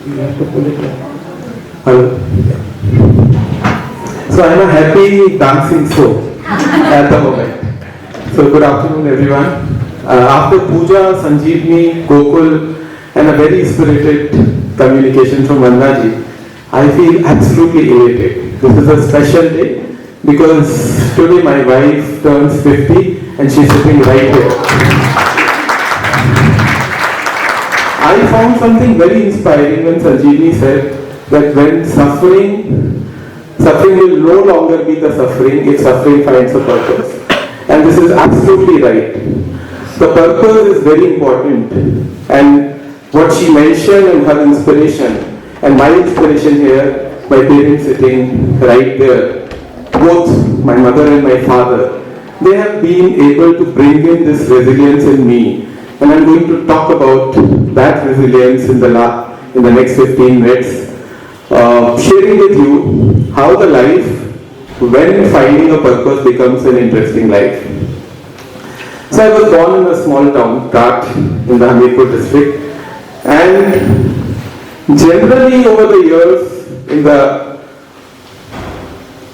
You have to pull it up. Hello. So I'm a happy dancing soul at the moment. So good afternoon everyone. After Pooja, Sanjeevni, Gokul and a very spirited communication from Vannaji, I feel absolutely elated. This is a special day because today my wife turns 50 and she's sitting right here. I found something very inspiring when Sanjeevni said that when suffering will no longer be the suffering if suffering finds a purpose. And this is absolutely right. The purpose is very important. And what she mentioned in her inspiration, and my inspiration here, my parents sitting right there, both my mother and my father, they have been able to bring in this resilience in me. And I'm going to talk about that resilience in the next 15 minutes, sharing with you how the life, when finding a purpose, becomes an interesting life. So I was born in a small town, Kat, in the Hamirpur district, and generally over the years, in the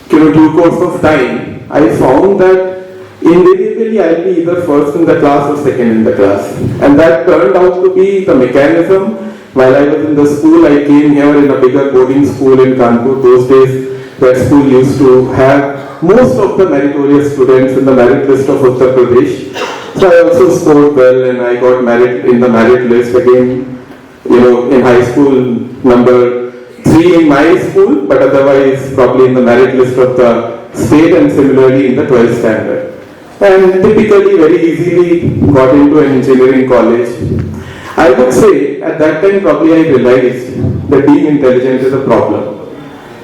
due course of time, I found that invariably I'll be either first in the class or second in the class. And that turned out to be the mechanism. While I was in the school, I came here in a bigger boarding school in Kanpur. Those days, that school used to have most of the meritorious students in the merit list of Uttar Pradesh. So I also scored well and I got merit in the merit list again, in high school, number 3 in my school, but otherwise probably in the merit list of the state and similarly in the 12th standard. And typically very easily got into an engineering college. I would say at that time probably I realized that being intelligent is a problem.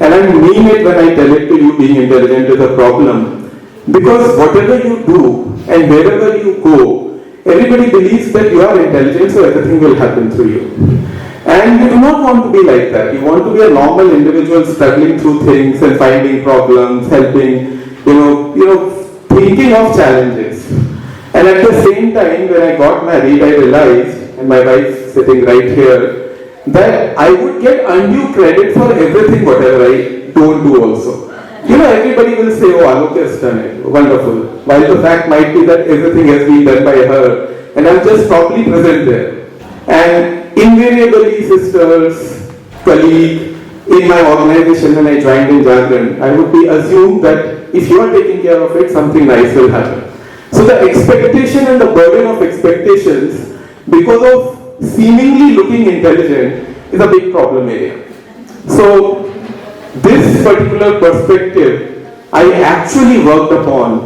And I mean it when I tell it to you, being intelligent is a problem. Because whatever you do and wherever you go, everybody believes that you are intelligent, so everything will happen through you. And you do not want to be like that. You want to be a normal individual struggling through things and finding problems, helping, thinking of challenges. And at the same time, when I got married, I realized, and my wife sitting right here, that I would get undue credit for everything whatever I don't do also. Everybody will say, oh, Alok has done it, wonderful. While the fact might be that everything has been done by her, and I'm just probably present there. And invariably, sisters, colleague, in my organization when I joined in Jagran, I would be assumed that if you are taking care of it, something nice will happen. So the expectation and the burden of expectations, because of seemingly looking intelligent, is a big problem area. So this particular perspective, I actually worked upon,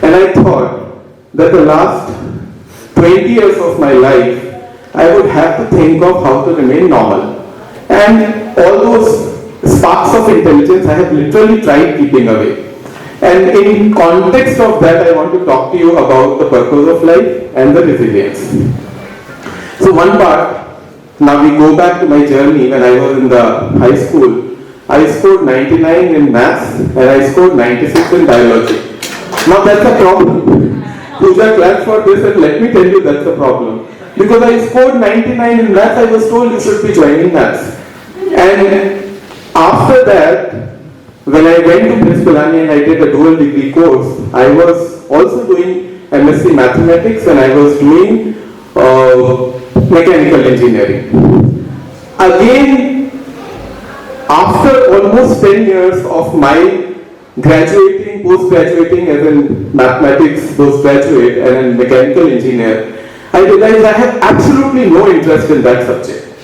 and I thought that the last 20 years of my life, I would have to think of how to remain normal. And all those sparks of intelligence I have literally tried keeping away. And in context of that, I want to talk to you about the purpose of life and the resilience. So one part, now we go back to my journey when I was in the high school. I scored 99 in maths and I scored 96 in biology. Now that's a problem. Pooja clapped for this and let me tell you that's a problem. Because I scored 99 in maths, I was told you should be joining maths. And after that, when I went to Pilani and I did a dual degree course, I was also doing MSc Mathematics and I was doing mechanical engineering. Again, after almost 10 years of my graduating, post-graduating as in mathematics, postgraduate and in mechanical engineer, I realized I have absolutely no interest in that subject.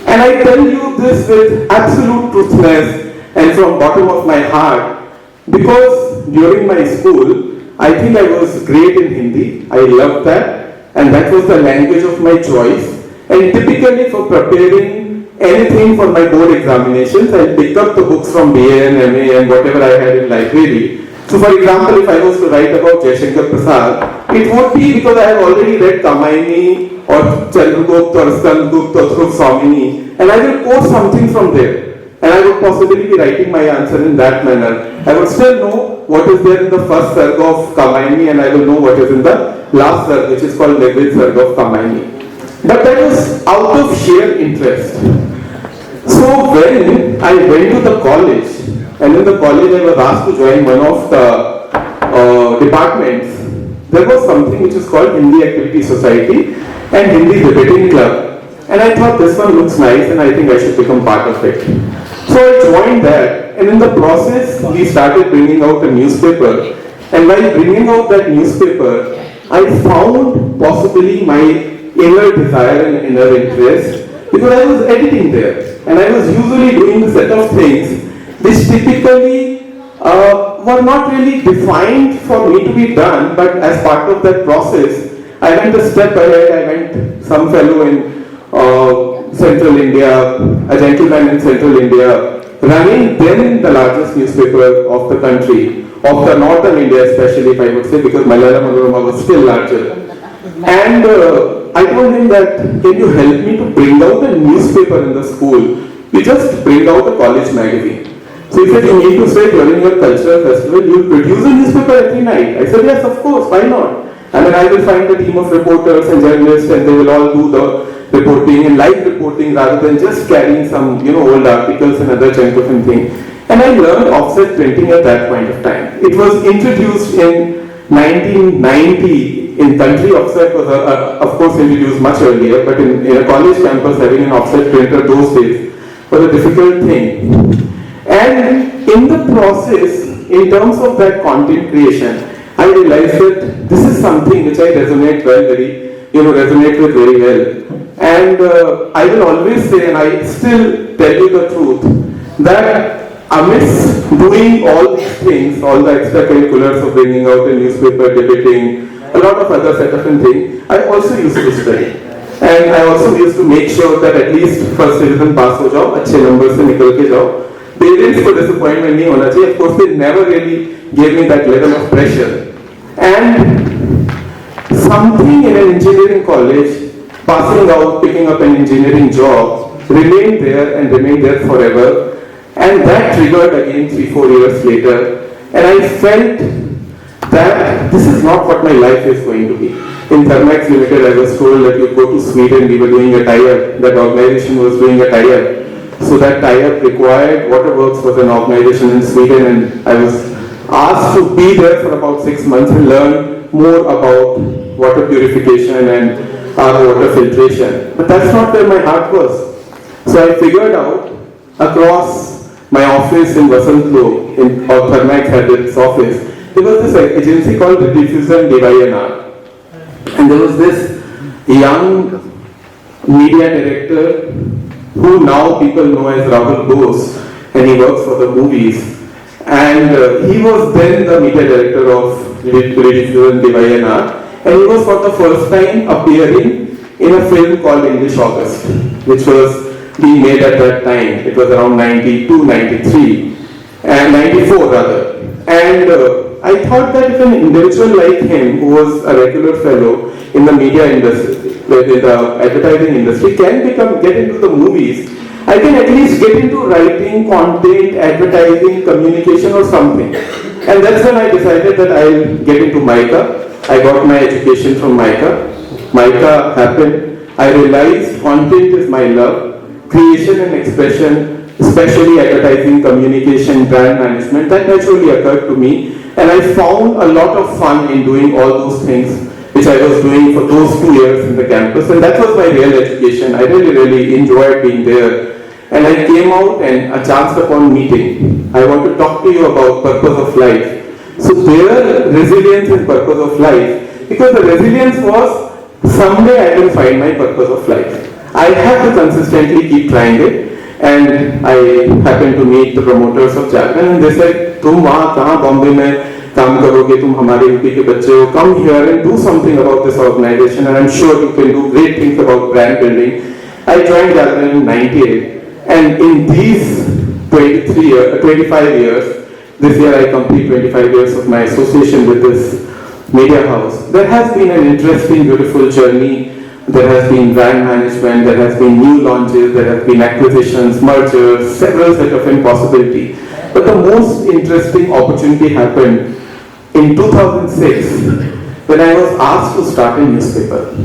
And I tell you this with absolute truthness and from bottom of my heart, because during my school, I think I was great in Hindi. I loved that, and that was the language of my choice. And typically for preparing anything for my board examinations, I pick up the books from BA and MA and whatever I had in library. So for example, if I was to write about Jaishankar Prasad, it would be because I have already read Kamaini or Chandragupta or Skandgupta or Dhruv Swamini, and I will quote something from there. And I would possibly be writing my answer in that manner. I would still know what is there in the first sarga of Kamaini and I will know what is in the last sarga, which is called Nirvid sarga of Kamaini. But that was out of sheer interest. So when I went to the college, and in the college I was asked to join one of the departments, there was something which is called Hindi Activity Society and Hindi Debating Club. And I thought this one looks nice and I think I should become part of it. So I joined that, and in the process we started bringing out a newspaper. And while bringing out that newspaper, I found possibly my inner desire and inner interest, because I was editing there. And I was usually doing a set of things which typically were not really defined for me to be done, but as part of that process, I went a step ahead. I went some fellow in Central India, a gentleman in Central India, running then the largest newspaper of the country, of the northern India especially, if I would say, because Malayalam Manorama was still larger. And I told him that, can you help me to bring out a newspaper in the school? We just bring out a college magazine. So he said, you need to say during your cultural festival, you produce a newspaper every night. I said, yes, of course, why not? And then I will find a team of reporters and journalists, and they will all do the reporting and live reporting rather than just carrying some, old articles and other junk of thing. And I learned offset printing at that point of time. It was introduced in 1990 in country. Offset was of course introduced much earlier, but in a college campus having an offset printer those days was a difficult thing. And in the process, in terms of that content creation, I realized that this is something which I resonate with very well. And I will always say, and I still tell you the truth, that amidst doing all these things, all the extracurriculars of bringing out a newspaper, debating, a lot of other set of things, I also used to study. And I also used to make sure that at least first division pass ho jao, अच्छे numbers से निकल के जाओ. Parents को disappointment नहीं होना चाहिए. Of course, they never really gave me that level of pressure. And something in an engineering college, passing out, picking up an engineering job, remained there forever. And that triggered again 3-4 years later. And I felt that this is not what my life is going to be. In Thermax Limited, I was told that you go to Sweden, we were doing a tie-up. That organization was doing a tie-up. So that tie-up required Waterworks was an organization in Sweden, and I was asked to be there for about 6 months and learn more about water purification and water filtration. But that's not where my heart was. So I figured out across my office in Vasantlo, or Thermax had its office, there was this agency called Diffusion DYNR. And there was this young media director who now people know as Rahul Bose, and he works for the movies. And he was then the media director of Diffusion DYNR, and he was for the first time appearing in a film called English August, which was being made at that time. It was around 92, 93, and 94 rather. And I thought that if an individual like him, who was a regular fellow in the media industry, in the advertising industry, can get into the movies, I can at least get into writing, content, advertising, communication or something. And that's when I decided that I'll get into MICA. I got my education from MICA. MICA happened. I realized content is my love. Creation and expression, especially advertising, communication, brand management, that naturally occurred to me. And I found a lot of fun in doing all those things which I was doing for those 2 years in the campus. And that was my real education. I really enjoyed being there. And I came out and a chance upon meeting. I want to talk to you about purpose of life. So their resilience and purpose of life. Because the resilience was, someday I will find my purpose of life. I have to consistently keep trying it. And I happened to meet the promoters of Jharkhand, and they said, तुम वहाँ कहाँ बॉम्बे में काम करोगे, तुम हमारे UP के बच्चे हो, come here and do something about this organization, and I'm sure you can do great things about brand building. I joined Jharkhand in 98, and in these 25 years, this year I complete 25 years of my association with this media house. There has been an interesting, beautiful journey. There has been brand management, there has been new launches, there have been acquisitions, mergers, several set of impossibility. But the most interesting opportunity happened in 2006 when I was asked to start a newspaper.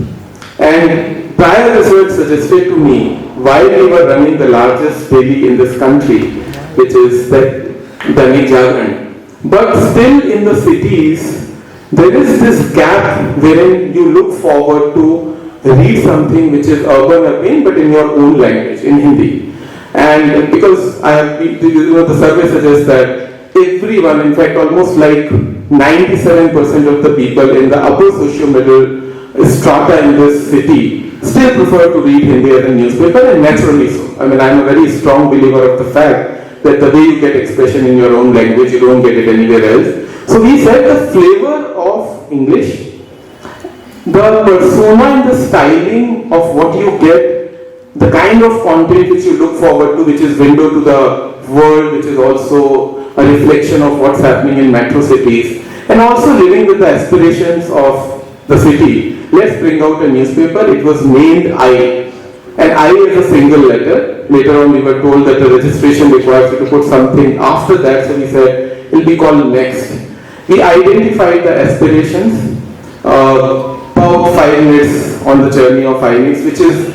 And prior research suggested to me, while we were running the largest daily in this country, which is the Daily Jagran, but still in the cities, there is this gap wherein you look forward to read something which is urban again, but in your own language, in Hindi. And because I have been, the survey suggests that everyone, in fact, almost like 97% of the people in the upper socio-middle strata in this city still prefer to read Hindi as a newspaper, and naturally so. I mean, I'm a very strong believer of the fact that the way you get expression in your own language, you don't get it anywhere else. So we said the flavor of English, the persona and the styling of what you get, the kind of content which you look forward to, which is window to the world, which is also a reflection of what's happening in metro cities, and also living with the aspirations of the city. Let's bring out a newspaper. It was named I, and I is a single letter. Later on we were told that the registration requires you to put something after that, so we said it will be called Next. We identified the aspirations, about 5 minutes on the journey of INX, which is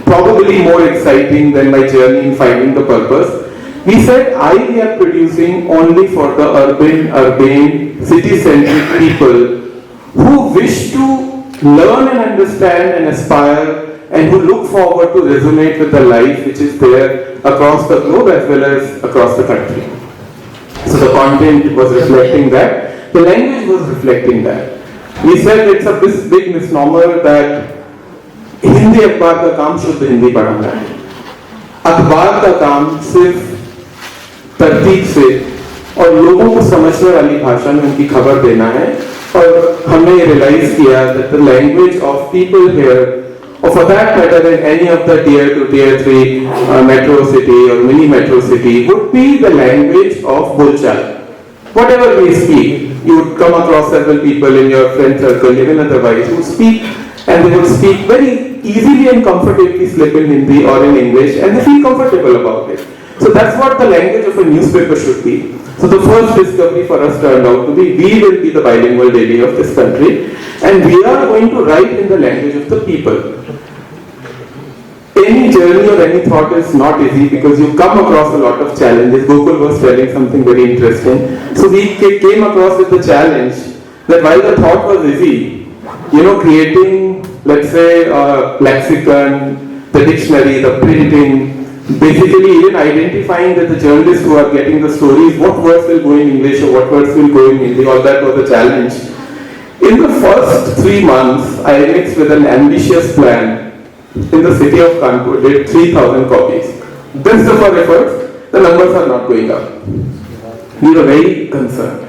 probably more exciting than my journey in finding the purpose. We said we are producing only for the urbane, city-centric people who wish to learn and understand and aspire, and who look forward to resonate with the life which is there across the globe as well as across the country. So the content was reflecting that, the language was reflecting that. We said it's a big misnomer that Hindi अखबार का काम शुद्ध हिंदी पढ़ाना है. अखबार का काम सिर्फ तरतीब से और लोगों को समझने वाली भाषा में उनकी खबर देना है. और हमने ये रियलाइज किया that the language of people here, or for that matter in any of the tier 2, tier 3 metro city or mini metro city, would be the language of bolchal. Whatever we speak, you would come across several people in your friend circle, even otherwise, who speak, and they would speak very easily and comfortably slip in Hindi or in English, and they feel comfortable about it. So that's what the language of a newspaper should be. So the first discovery for us turned out to be, we will be the bilingual daily of this country, and we are going to write in the language of the people. Any journey or any thought is not easy because you come across a lot of challenges. Gokul was telling something very interesting. So we came across with the challenge that while the thought was easy, creating, let's say, a lexicon, the dictionary, the printing, basically even identifying that the journalists who are getting the stories, what words will go in English or what words will go in Hindi, all that was a challenge. In the first 3 months, I mixed with an ambitious plan in the city of Kanpur, did 3,000 copies. Best of our efforts, the numbers are not going up. We were very concerned.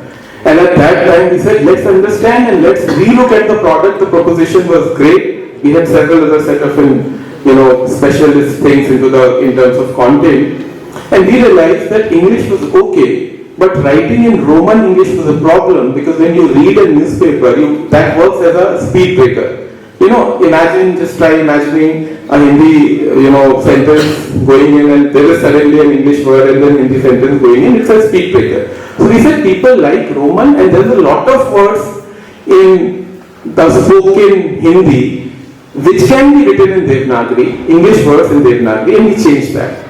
And at that time we said, let's understand and let's relook at the product. The proposition was great. We had several other set of specialist things in terms of content. And we realized that English was okay, but writing in Roman English was a problem because when you read a newspaper, that works as a speed breaker. Try imagining a Hindi, sentence going in, and there is suddenly an English word and then Hindi sentence going in. It's a speed breaker. So we said people like Roman, and there's a lot of words in the spoken Hindi which can be written in Devanagari, English words in Devanagari, and we changed that.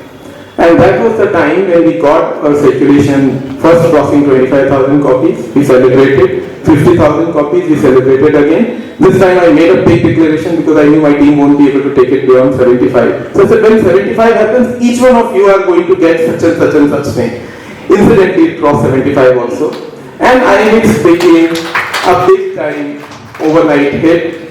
And that was the time when we got our circulation first crossing 25,000 copies. We celebrated 50,000 copies. We celebrated again. This time I made a big declaration because I knew my team won't be able to take it beyond 75. So I said, when 75 happens, each one of you are going to get such and such and such thing. Incidentally, it crossed 75 also. And INX became a big time overnight hit.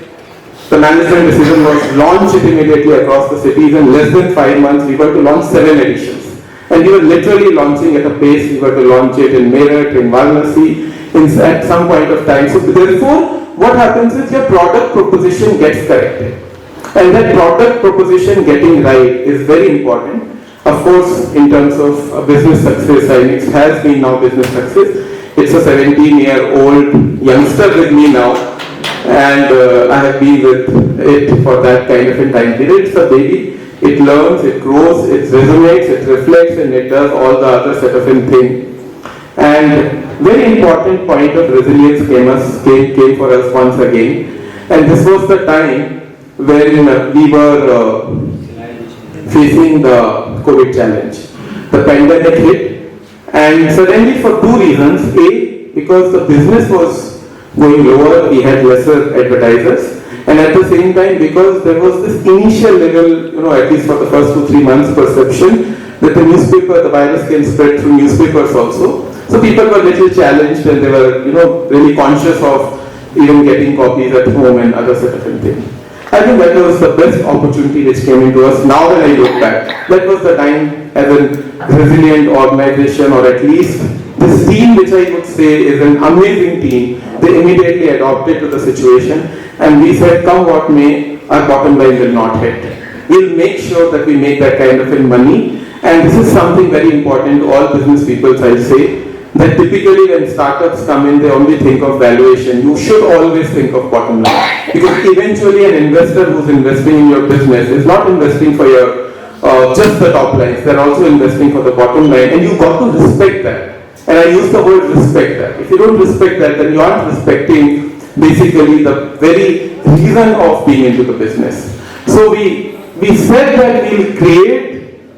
The management decision was launch it immediately across the cities. In less than 5 months, we were to launch 7 editions. And we were literally launching at a pace. We were to launch it in Meerut, in Varanasi, at some point of time. So therefore, what happens is your product proposition gets corrected. And that product proposition getting right is very important. Of course, in terms of business success, INX has been now business success. It's a 17-year-old youngster with me now. And I have been with it for that kind of a time period. It's a baby. It learns, it grows, it resonates, it reflects, and it does all the other set of things. And very important point of resilience came for us once again. And this was the time wherein we were facing the COVID challenge. The pandemic hit, and suddenly for two reasons. A, because the business was going lower, we had lesser advertisers, and at the same time because there was this initial level, at least for the first 2-3 months, perception that the newspaper, the virus can spread through newspapers also. So people were little challenged, and they were, really conscious of even getting copies at home and other certain things. I think that was the best opportunity which came into us. Now when I look back, that was the time as a resilient organization, or at least this team, which I would say is an amazing team, they immediately adopted to the situation, and we said, come what may, our bottom line will not hit. We'll make sure that we make that kind of money, and this is something very important to all business people, I'll say, that typically when startups come in, they only think of valuation. You should always think of bottom line. Because eventually an investor who's investing in your business is not investing for your just the top lines. They're also investing for the bottom line, and you've got to respect that. And I use the word respect that. If you don't respect that, then you aren't respecting basically the very reason of being into the business. So we said that we'll create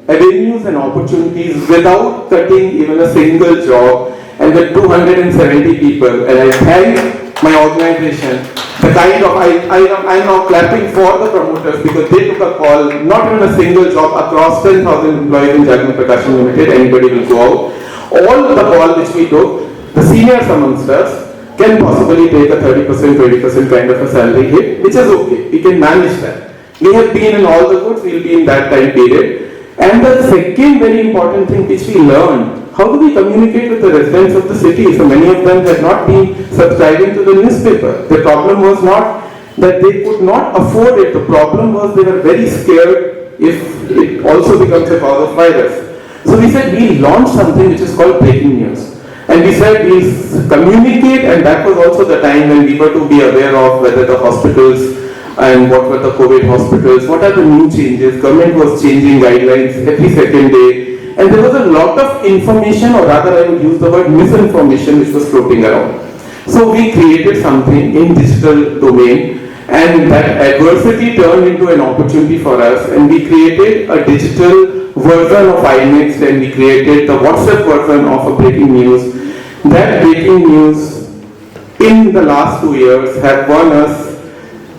avenues and opportunities without cutting even a single job, and with 270 people. And I thank my organization, the kind of, I'm now clapping for the promoters, because they took a call, not even a single job, across 10,000 employees in Jagna Prakashan Limited, anybody will go out. All the call which we took, the seniors amongst us can possibly take a 30%, 20% kind of a salary hit, which is okay, we can manage that. We have been in all the goods, we'll be in that time period. And the second very important thing which we learned, how do we communicate with the residents of the city? So many of them had not been subscribing to the newspaper. The problem was not that they could not afford it. The problem was they were very scared if it also becomes a cause of virus. So we said we launched something which is called breaking news. And we said we'll communicate, and that was also the time when we were to be aware of whether the hospitals and what were the COVID hospitals, what are the new changes. Government was changing guidelines every second day, and there was a lot of information, or rather I would use the word misinformation, which was floating around. So we created something in digital domain, and that adversity turned into an opportunity for us, and we created a digital version of iNext, and we created the WhatsApp version of a breaking news. That breaking news in the last 2 years have won us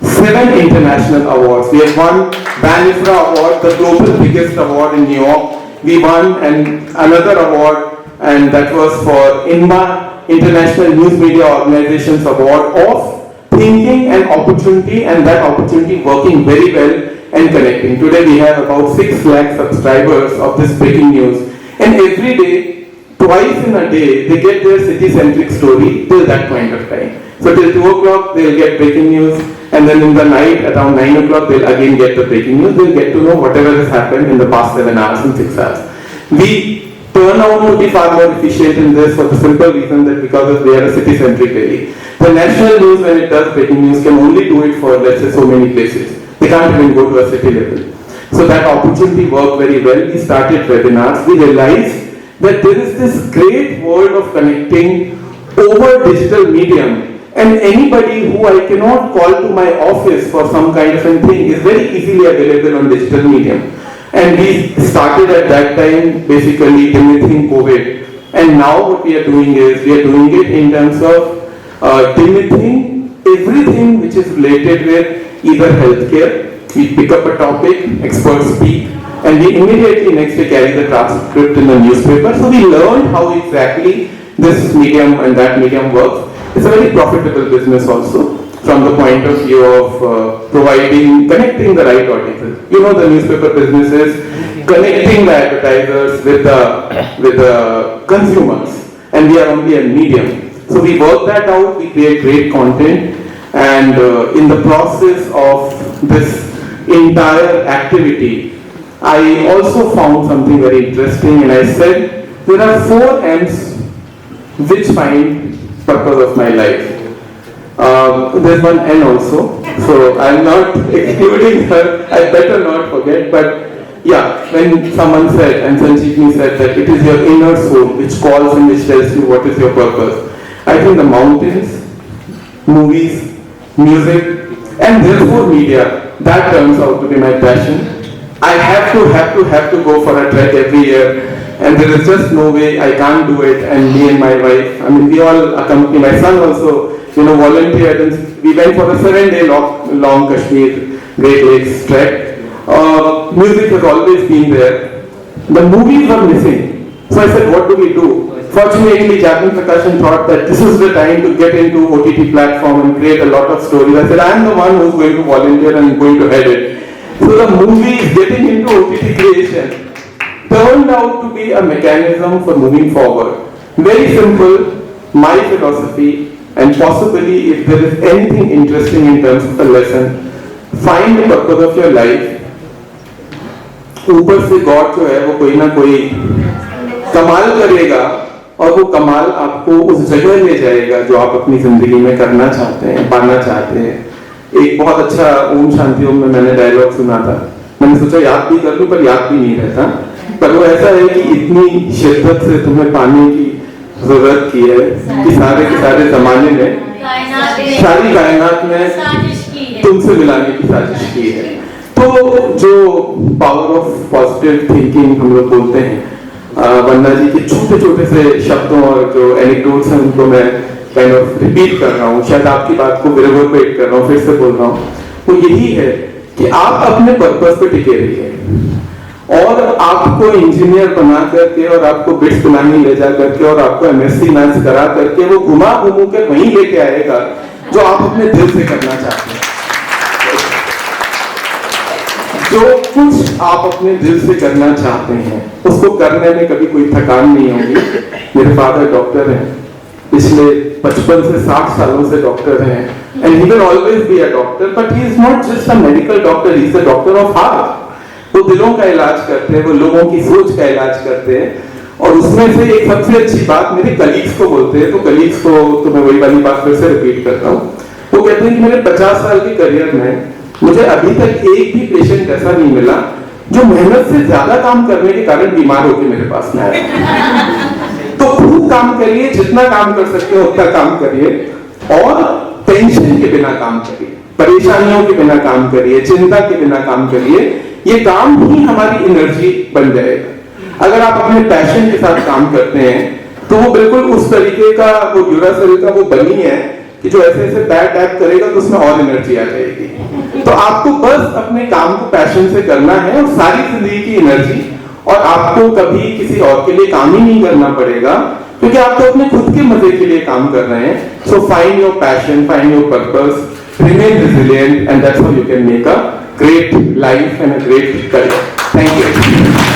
7 international awards. We have won Banifra Award, the global biggest award in New York. We won another award, and that was for INMA, International News Media Organizations Award of thinking and opportunity, and that opportunity working very well and connecting. Today we have about 6 lakh subscribers of this breaking news, and every day, twice in a day, they get their city-centric story till that point of time. So till 2 o'clock they'll get breaking news, and then in the night around 9 o'clock they'll again get the breaking news. They'll get to know whatever has happened in the past 7 hours and 6 hours. We turn out to be far more efficient in this for the simple reason that because we are a city-centric daily. The national news, when it does breaking news, can only do it for, let's say, so many places. They can't even go to a city level. So that opportunity worked very well. We started webinars. We realized that there is this great world of connecting over digital medium. And anybody who I cannot call to my office for some kind of a thing is very easily available on digital medium. And we started at that time basically limiting COVID. And now what we are doing is, we are doing it in terms of limiting everything which is related with either healthcare. We pick up a topic, experts speak, and we immediately next day carry the transcript in the newspaper. So we learned how exactly this medium and that medium works. It's a very profitable business also, from the point of view of connecting the right audiences. You know, the newspaper business is connecting the advertisers with the consumers, and we are only a medium. So we work that out, we create great content, and in the process of this entire activity, I also found something very interesting, and I said, there are 4 M's which find purpose of my life. There's one N also, so I'm not excluding her, I better not forget, but yeah, when someone said, and Sanjeevni said that it is your inner soul which calls and which tells you what is your purpose. I think the mountains, movies, music, and therefore media. That turns out to be my passion. I have to go for a trek every year, and there is just no way I can't do it. And me and my wife, I mean, we all accompany. My son also, volunteered, and we went for a 7-day long Kashmir Great Lakes trek. Music has always been there. The movies were missing. So I said, what do we do? Fortunately, Japan Prakashan thought that this is the time to get into OTT platform and create a lot of stories. I said, I am the one who's going to volunteer and going to head it. So the movies getting into OTT creation turned out to be a mechanism for moving forward. Very simple, my philosophy, and possibly if there is anything interesting in terms of a lesson, find the purpose of your life. ऊपर से God जो है वो कोई ना कोई कमाल करेगा, और वो कमाल आपको उस जगह ले जाएगा जो आप अपनी जिंदगी में करना चाहते हैं, पाना चाहते हैं. एक बहुत अच्छा ओम शांति ओम में मैंने डायलॉग सुना था. मैंने सोचा याद भी कर लूं, पर याद भी नहीं रहता. पर वो ऐसा है कि इतनी शिद्दत से तुम्हें पाने की जरूरत की है कि सारे जमाने में, सारी कायनात में तुमसे मिलाने की साजिश की है. तो जो पावर ऑफ पॉजिटिव थिंकिंग हम लोग बोलते हैं, वन्ना जी के छोटे छोटे से शब्दों और जो एनेक्डोट्स हैं उनको मैं काइंड ऑफ रिपीट कर रहा हूँ, शायद आपकी बात को रिवर्बरेट कर रहा हूँ, फिर से बोल रहा हूँ. वो यही है कि आप अपने पर्पस पे टिके रहिए, और आपको इंजीनियर बना करके और आपको बिट्स पिलानी ले जा करके और आपको एमएससी मैथ्स करा करके वो घुमा घुमू के वहीं लेके आएगा जो आप अपने दिल से करना चाहते हैं. जो कुछ आप अपने दिल से करना चाहते हैं उसको करने में कभी कोई थकान नहीं होगी. मेरे फादर डॉक्टर हैं, पिछले 55 से 60 सालों से डॉक्टर हैं, and he will always be a doctor, but he is not just a medical doctor, he is a doctor of heart. वो दिलों का इलाज करते हैं, वो लोगों की सोच का इलाज करते हैं. और उसमें से एक सबसे अच्छी बात मेरे कलीग्स को बोलते हैं, तो कलीग्स को तो मैं वही वाली बात फिर से रिपीट करता हूँ. वो कहते हैं कि मेरे 50 साल के करियर में मुझे अभी तक एक भी पेशेंट ऐसा नहीं मिला जो मेहनत से ज्यादा काम करने के कारण बीमार होकर मेरे पास में आया. तो खूब काम करिए, जितना काम कर सकते हो उतना काम करिए, और टेंशन के बिना काम करिए, परेशानियों के बिना काम करिए, चिंता के बिना काम करिए. ये काम ही हमारी एनर्जी बन जाएगा. अगर आप अपने पैशन के साथ काम करते हैं तो वो बिल्कुल उस तरीके का वो ड्यूरासेल का वो बनी है कि जो ऐसे ऐसे पैर टैप करेगा तो उसमें और एनर्जी आ जाएगी. तो आपको बस अपने काम को पैशन से करना है, और सारी जिंदगी की एनर्जी, और आपको कभी किसी और के लिए काम ही नहीं करना पड़ेगा, क्योंकि आप तो अपने खुद के मजे के लिए काम कर रहे हैं. So find your passion, find your purpose, remain resilient, and that's how you can make a great life and a great career. Thank you.